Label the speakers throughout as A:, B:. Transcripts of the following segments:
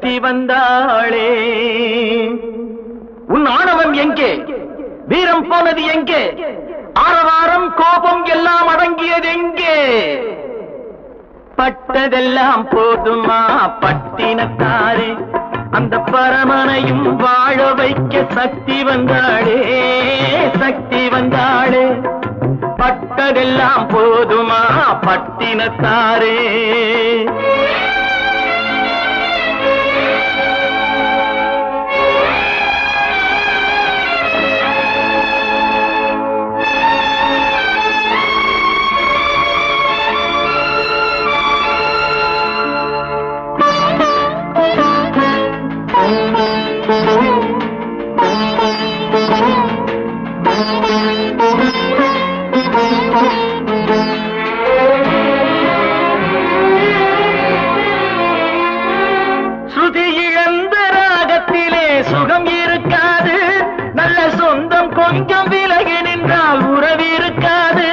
A: சக்தி வந்தாளே. உன் ஆணவம் எங்கே? வீரம் போனது எங்கே? ஆரவாரம் கோபம் எல்லாம் அடங்கியது எங்கே? பட்டதெல்லாம் போதுமா பட்டினத்தாரே, அந்த பரமனையும் வாழ வைக்க சக்தி வந்தாளே, சக்தி வந்தாளே. பட்டதெல்லாம் போதுமா பட்டினத்தாரே. ஸ்ருதி இழந்த ராகத்திலே சுகம் இருக்காது, நல்ல சொந்தம் கொஞ்சம் விலகி நின்றால் உறவு இருக்காது.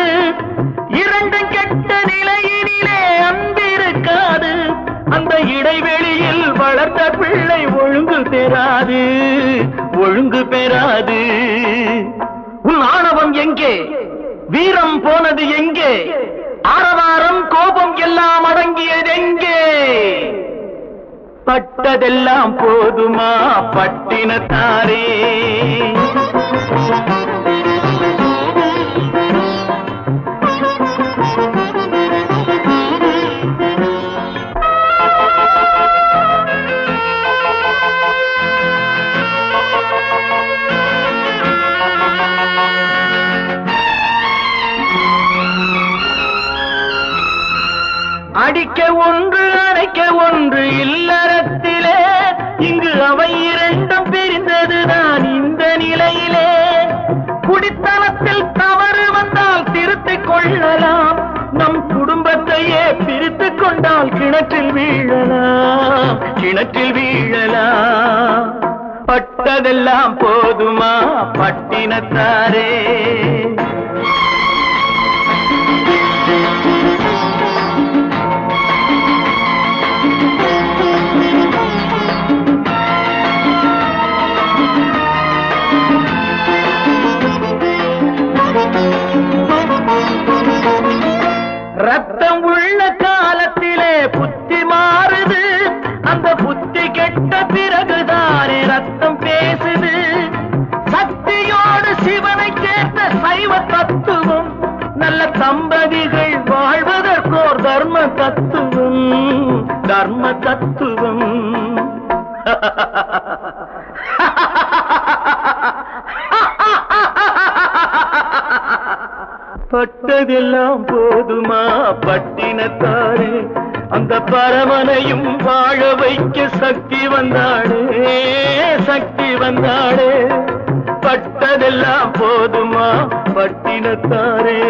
A: இரண்டும் கெட்ட நிலையினிலே அன்பிருக்காது, அந்த இடைவெளியில் வளர்த்த பிள்ளை ஒழுங்கு பெறாது, ஒழுங்கு பெறாது. உன் ஆணவம் எங்கே? வீரம் போனது எங்கே? ஆரவாரம் கோபம் எல்லாம் அடங்கியது எங்கே? பட்டதெல்லாம் போதுமா பட்டினத்தாரே. அடிக்க ஒன்று அணைக்க ஒன்று இல்லறத்திலே, இங்கு அவை இரண்டும் பிரிந்ததுதான் இந்த நிலையிலே. குடித்தனத்தில் தவறு வந்தால் திருத்திக் கொள்ளலாம், நம் குடும்பத்தையே பிரித்துக் கொண்டால் கிணற்றில் வீழலாம், கிணற்றில் வீழலாம். பட்டதெல்லாம் போதுமா பட்டினத்தாரே. ரத்தம் உள்ள காலத்திலே புத்தி மாறுது, அந்த புத்தி கெட்ட பிறகுதானே ரத்தம் பேசுது. சக்தியோடு சிவனை சேர்ந்த சைவ தத்துவம், நல்ல தம்பதிகள் வாழ்வதற்கோர் தர்ம தத்துவம், தர்ம தத்துவம். பட்டதெல்லாம் போதுமா பட்டினத்தாரே, அந்த பரமனையும் வாழ வைக்க சக்தி வந்தாளே, சக்தி வந்தாளே. பட்டதெல்லாம் போதுமா பட்டினத்தாரே.